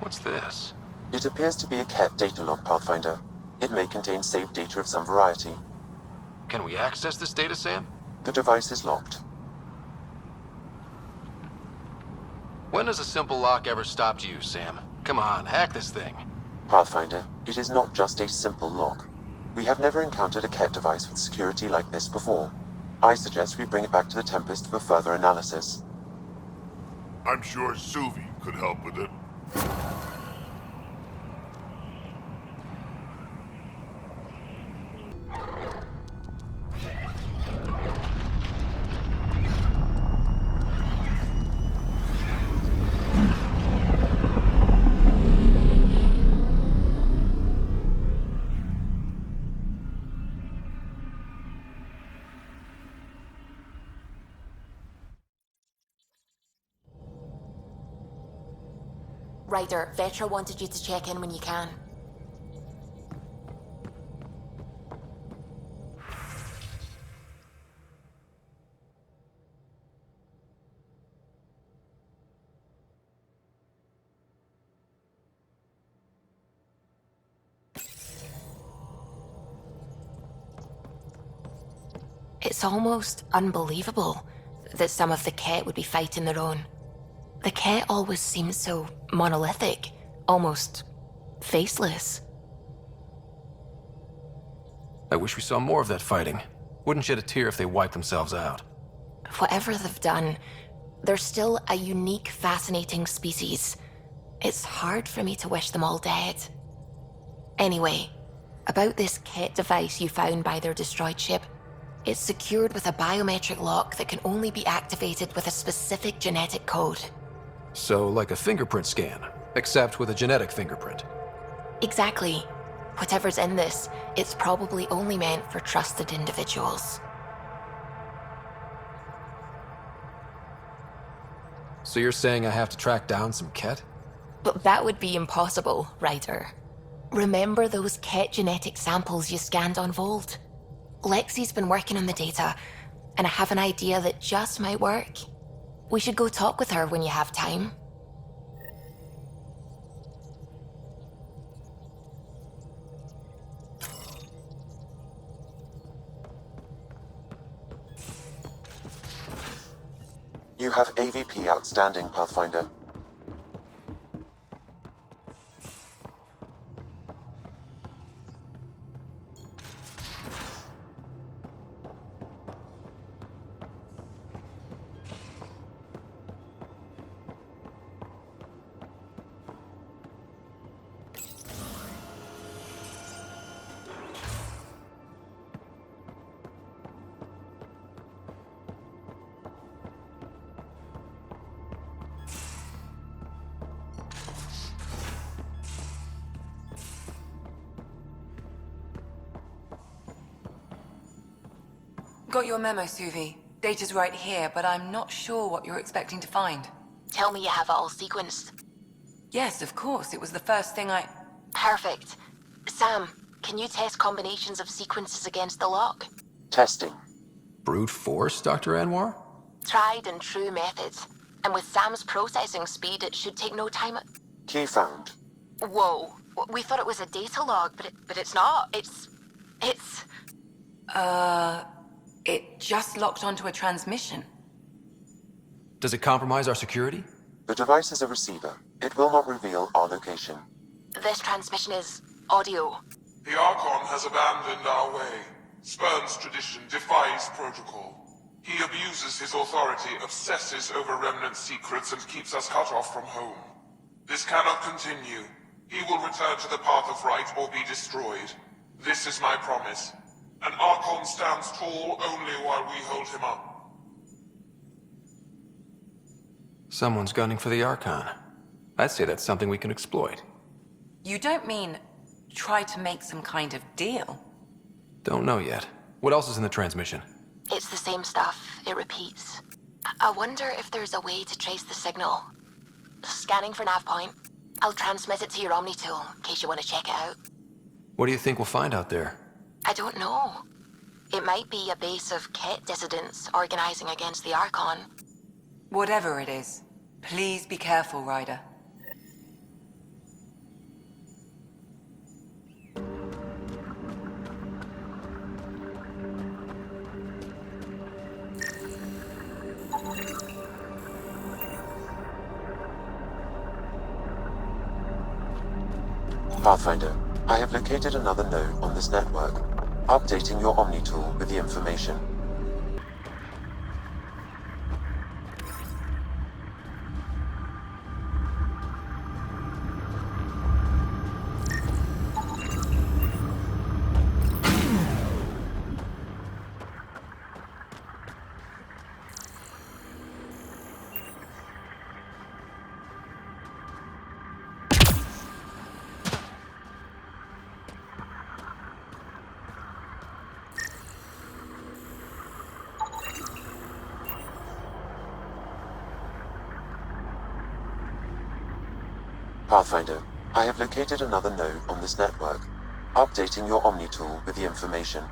What's this? It appears to be a Ket data log, Pathfinder. It may contain saved data of some variety. Can we access this data, Sam? The device is locked. When has a simple lock ever stopped you, Sam? Come on, hack this thing. Pathfinder, it is not just a simple lock. We have never encountered a Ket device with security like this before. I suggest we bring it back to the Tempest for further analysis. I'm sure Suvi could help with it. Ryder, Vetra wanted you to check in when you can. It's almost unbelievable that some of the Ket would be fighting their own. The Ket always seems so monolithic, almost faceless. I wish we saw more of that fighting. Wouldn't shed a tear if they wiped themselves out. Whatever they've done, they're still a unique, fascinating species. It's hard for me to wish them all dead. Anyway, about this Ket device you found by their destroyed ship. It's secured with a biometric lock that can only be activated with a specific genetic code. So, like a fingerprint scan, except with a genetic fingerprint. Exactly. Whatever's in this, it's probably only meant for trusted individuals. So you're saying I have to track down some Ket? But that would be impossible, Ryder. Remember those Ket genetic samples you scanned on Volt? Lexi's been working on the data, and I have an idea that just might work. We should go talk with her when you have time. You have AVP outstanding, Pathfinder. Got your memo, Suvi. Data's right here, but I'm not sure what you're expecting to find. Tell me you have it all sequenced. Yes, of course. It was the first thing I... Perfect. Sam, can you test combinations of sequences against the lock? Testing. Brute force, Dr. Anwar? Tried and true methods. And with Sam's processing speed, it should take no time. Key found. Whoa. We thought it was a data log, but it's not. It's... It just locked onto a transmission. Does it compromise our security? The device is a receiver. It will not reveal our location. This transmission is audio. The Archon has abandoned our way, spurns tradition, defies protocol. He abuses his authority, obsesses over Remnant secrets, and keeps us cut off from home. This cannot continue. He will return to the path of right or be destroyed. This is my promise. An Archon stands tall only while we hold him up. Someone's gunning for the Archon. I'd say that's something we can exploit. You don't mean try to make some kind of deal? Don't know yet. What else is in the transmission? It's the same stuff. It repeats. I wonder if there's a way to trace the signal. Scanning for nav point. I'll transmit it to your Omni tool in case you want to check it out. What do you think we'll find out there? I don't know. It might be a base of Ket dissidents organizing against the Archon. Whatever it is, please be careful, Ryder. Pathfinder, I have located another node on this network. Updating your Omni tool with the information. Pathfinder, I have located another node on this network. Updating your Omni tool with the information.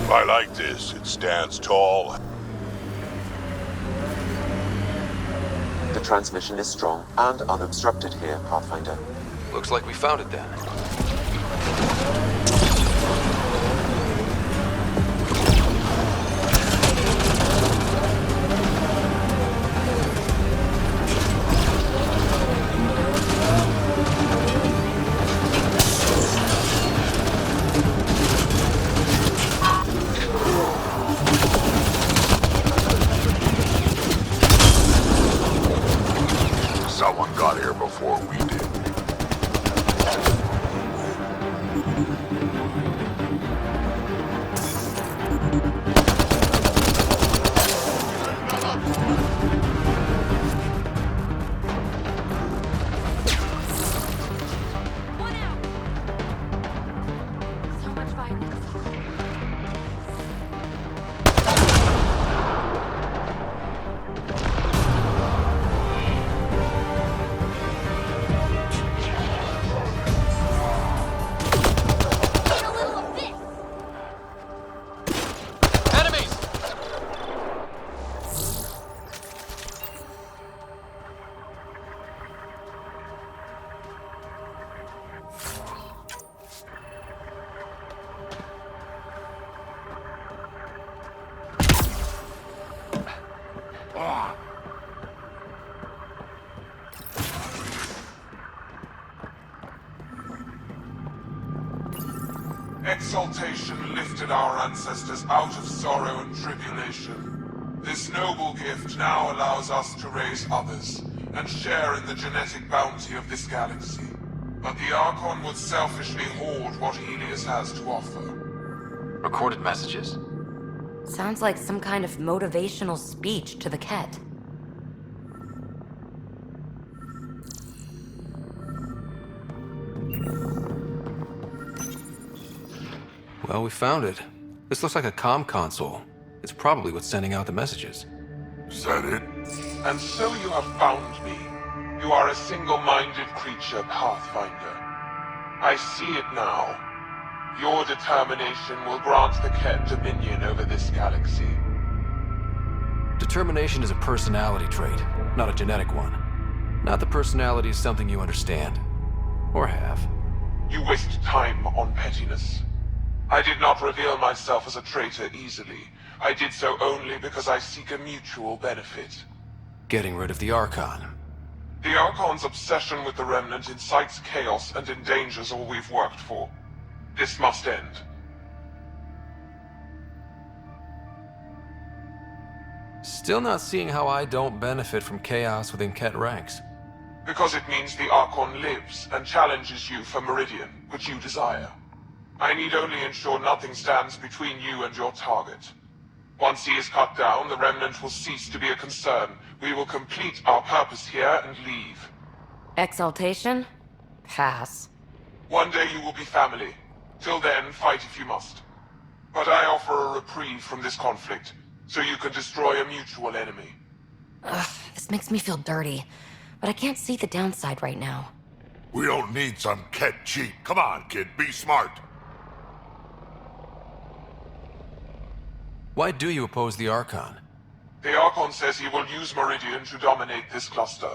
I like this. It stands tall. The transmission is strong and unobstructed here, Pathfinder. Looks like we found it then. Someone got here before we did. One out! So much violence. Enemies! Exaltation lifted our ancestors out of sorrow and tribulation. This noble gift now allows us to raise others and share in the genetic bounty of this galaxy. But the Archon would selfishly hoard what Helios has to offer. Recorded messages? Sounds like some kind of motivational speech to the Ket. Well, we found it. This looks like a comm console. It's probably what's sending out the messages. Is that it? And so you have found me. You are a single-minded creature, Pathfinder. I see it now. Your determination will grant the Ket dominion over this galaxy. Determination is a personality trait, not a genetic one. Not that personality is something you understand. Or have. You waste time on pettiness. I did not reveal myself as a traitor easily. I did so only because I seek a mutual benefit. Getting rid of the Archon. The Archon's obsession with the Remnant incites chaos and endangers all we've worked for. This must end. Still not seeing how I don't benefit from chaos within Ket ranks. Because it means the Archon lives and challenges you for Meridian, which you desire. I need only ensure nothing stands between you and your target. Once he is cut down, the Remnant will cease to be a concern. We will complete our purpose here and leave. Exaltation? Pass. One day you will be family. Till then, fight if you must. But I offer a reprieve from this conflict, so you can destroy a mutual enemy. Ugh, this makes me feel dirty, but I can't see the downside right now. We don't need some Ket cheat. Come on, kid, be smart. Why do you oppose the Archon? The Archon says he will use Meridian to dominate this cluster.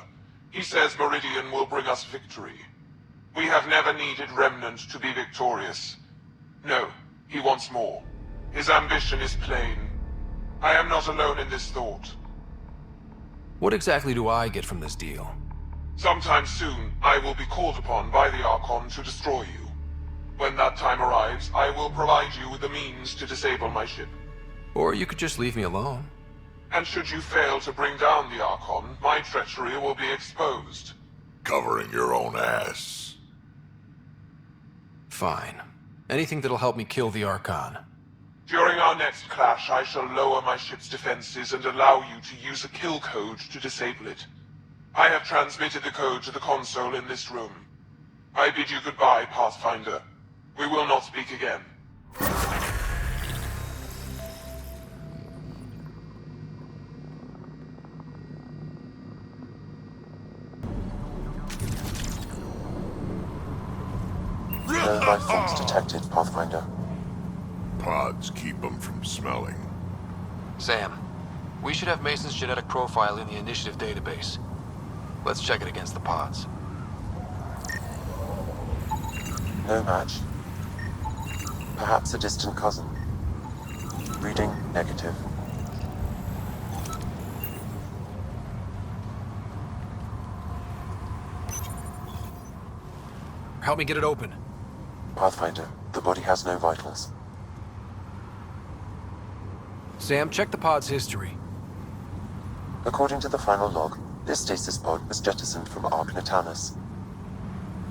He says Meridian will bring us victory. We have never needed Remnant to be victorious. No, he wants more. His ambition is plain. I am not alone in this thought. What exactly do I get from this deal? Sometime soon, I will be called upon by the Archon to destroy you. When that time arrives, I will provide you with the means to disable my ship. Or you could just leave me alone. And should you fail to bring down the Archon, my treachery will be exposed. Covering your own ass. Fine. Anything that'll help me kill the Archon. During our next clash, I shall lower my ship's defenses and allow you to use a kill code to disable it. I have transmitted the code to the console in this room. I bid you goodbye, Pathfinder. We will not speak again. No life forms detected, Pathfinder. Pods keep them from smelling. Sam, we should have Mason's genetic profile in the initiative database. Let's check it against the pods. No match. Perhaps a distant cousin. Reading negative. Help me get it open. Pathfinder, the body has no vitals. Sam, check the pod's history. According to the final log, this stasis pod was jettisoned from Ark Natanus.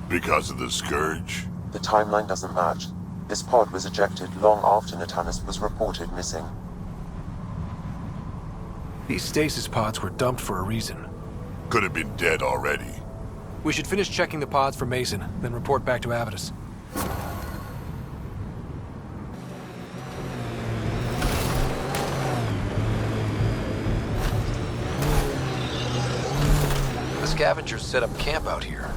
Because of the Scourge? The timeline doesn't match. This pod was ejected long after Natanus was reported missing. These stasis pods were dumped for a reason. Could have been dead already. We should finish checking the pods for Mason, then report back to Avidus. The scavengers set up camp out here.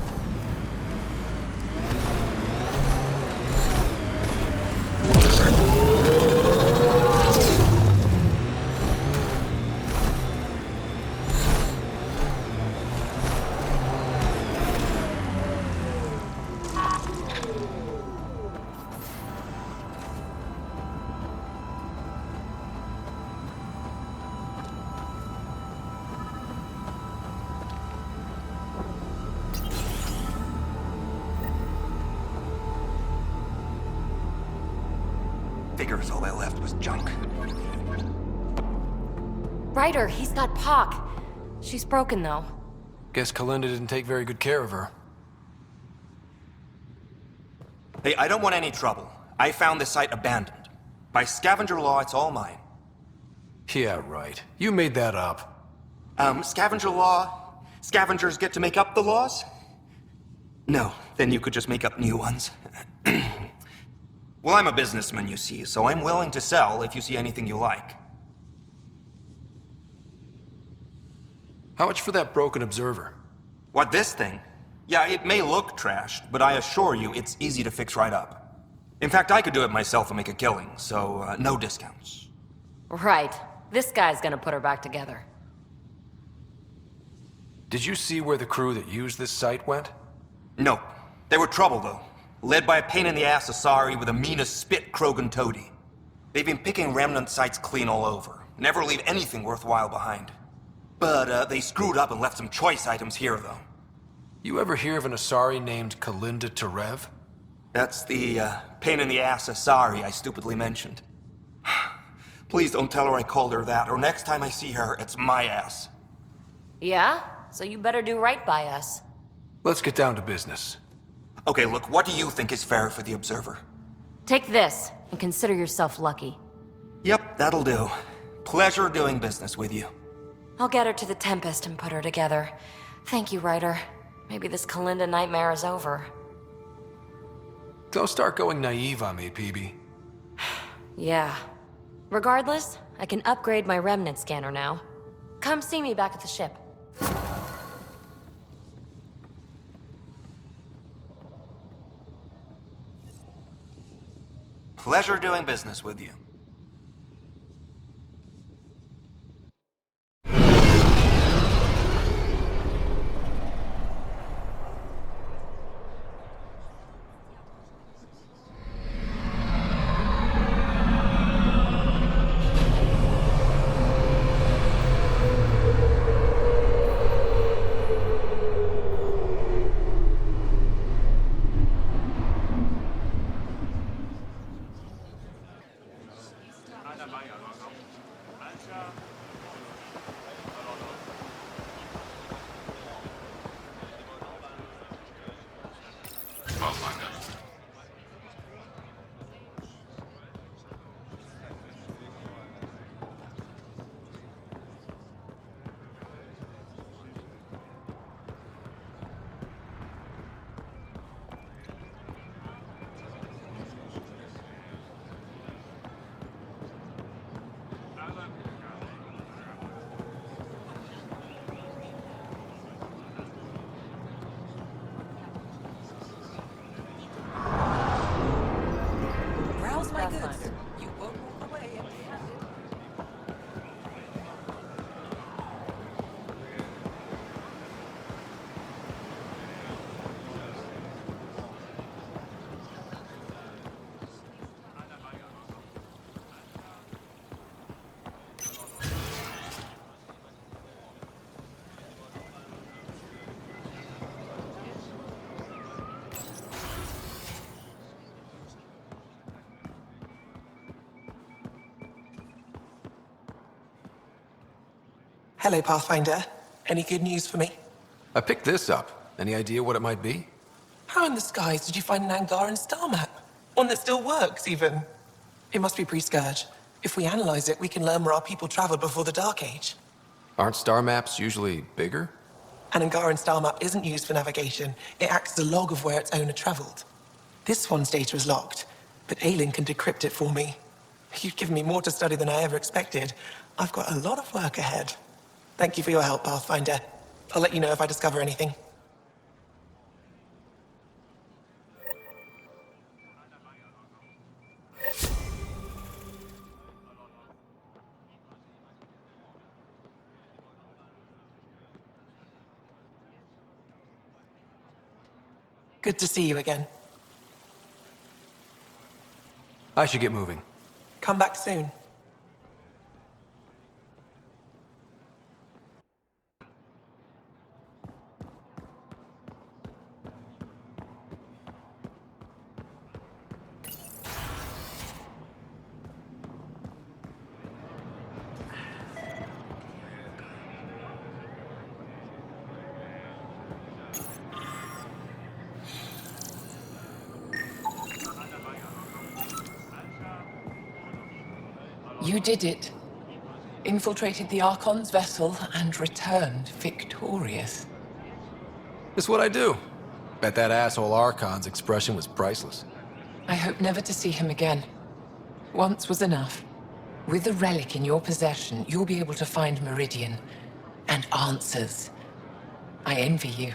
Figures all I left was junk. Ryder, he's got Pock. She's broken, though. Guess Kalinda didn't take very good care of her. Hey, I don't want any trouble. I found the site abandoned. By scavenger law, it's all mine. Yeah, right. You made that up. Scavenger law? Scavengers get to make up the laws? No, then you could just make up new ones. Well, I'm a businessman, you see, so I'm willing to sell if you see anything you like. How much for that broken observer? What, this thing? Yeah, it may look trashed, but I assure you it's easy to fix right up. In fact, I could do it myself and make a killing, so no discounts. Right. This guy's gonna put her back together. Did you see where the crew that used this site went? Nope. They were trouble, though. Led by a pain-in-the-ass Asari with the meanest spit Krogan toady. They've been picking remnant sites clean all over. Never leave anything worthwhile behind. But, they screwed up and left some choice items here, though. You ever hear of an Asari named Kalinda Terev? That's the, pain-in-the-ass Asari I stupidly mentioned. Please don't tell her I called her that, or next time I see her, it's my ass. Yeah? So you better do right by us. Let's get down to business. Okay, look, what do you think is fair for the Observer? Take this, and consider yourself lucky. Yep, that'll do. Pleasure doing business with you. I'll get her to the Tempest and put her together. Thank you, Ryder. Maybe this Kalinda nightmare is over. Don't start going naive on me, PB. Yeah. Regardless, I can upgrade my remnant scanner now. Come see me back at the ship. Pleasure doing business with you. Browse my goods. You won't walk away empty-handed. Hello, Pathfinder. Any good news for me? I picked this up. Any idea what it might be? How in the skies did you find an Angaran star map? One that still works, even. It must be pre-Scourge. If we analyze it, we can learn where our people traveled before the Dark Age. Aren't star maps usually bigger? An Angaran star map isn't used for navigation. It acts as a log of where its owner traveled. This one's data is locked, but Aelin can decrypt it for me. You've given me more to study than I ever expected. I've got a lot of work ahead. Thank you for your help, Pathfinder. I'll let you know if I discover anything. Good to see you again. I should get moving. Come back soon. You did it. Infiltrated the Archon's vessel and returned victorious. It's what I do. Bet that asshole Archon's expression was priceless. I hope never to see him again. Once was enough. With the relic in your possession, you'll be able to find Meridian and answers. I envy you.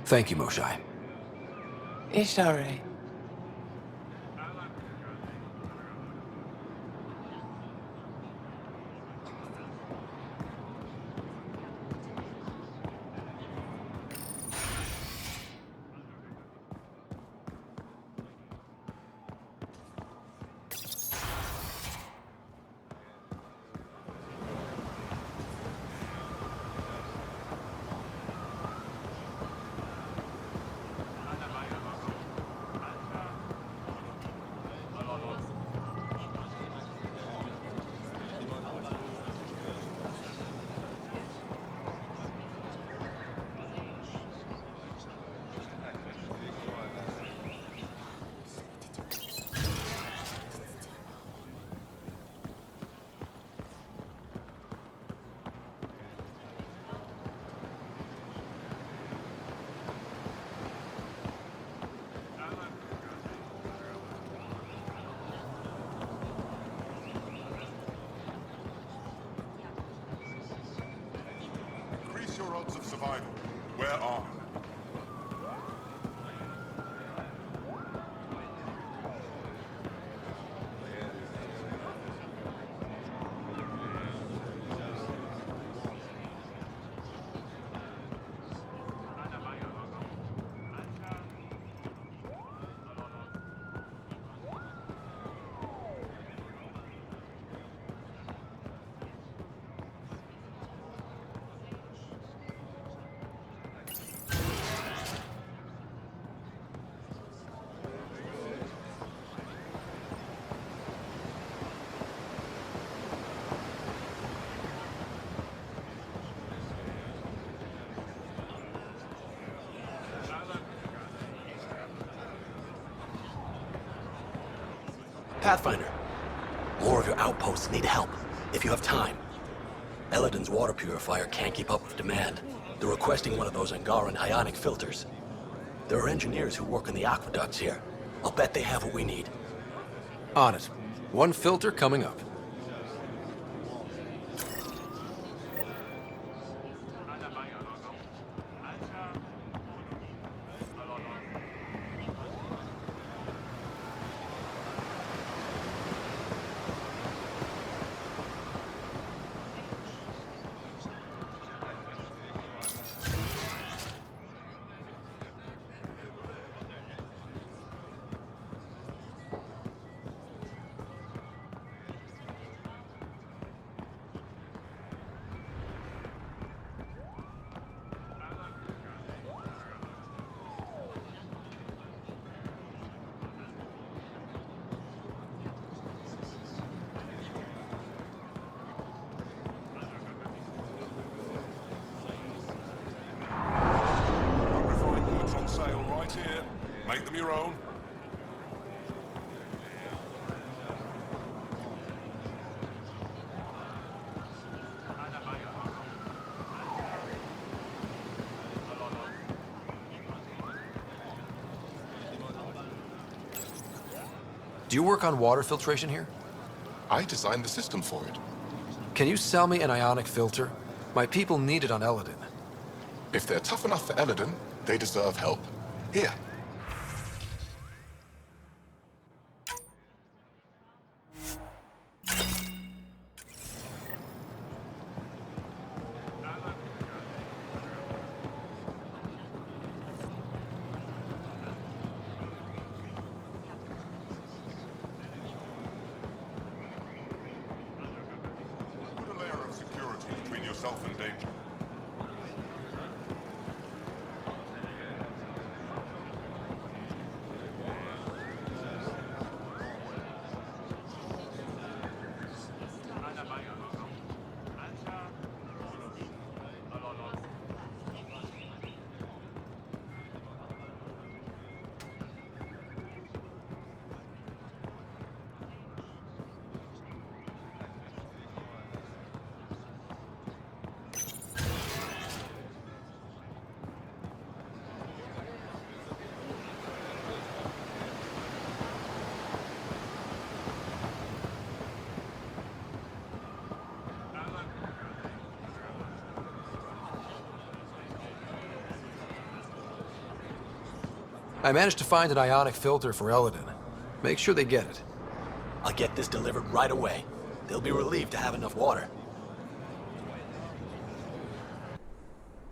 Thank you, Moshae. Ishare. survival. We're armed. Pathfinder, more of your outposts need help, if you have time. Eladin's water purifier can't keep up with demand. They're requesting one of those Angaran ionic filters. There are engineers who work in the aqueducts here. I'll bet they have what we need. On it. One filter coming up. Make them your own. Do you work on water filtration here? I designed the system for it. Can you sell me an ionic filter? My people need it on Eladin. If they're tough enough for Eladin, they deserve help. Here. Put a layer of security between yourself and danger. I managed to find an ionic filter for Eladin. Make sure they get it. I'll get this delivered right away. They'll be relieved to have enough water.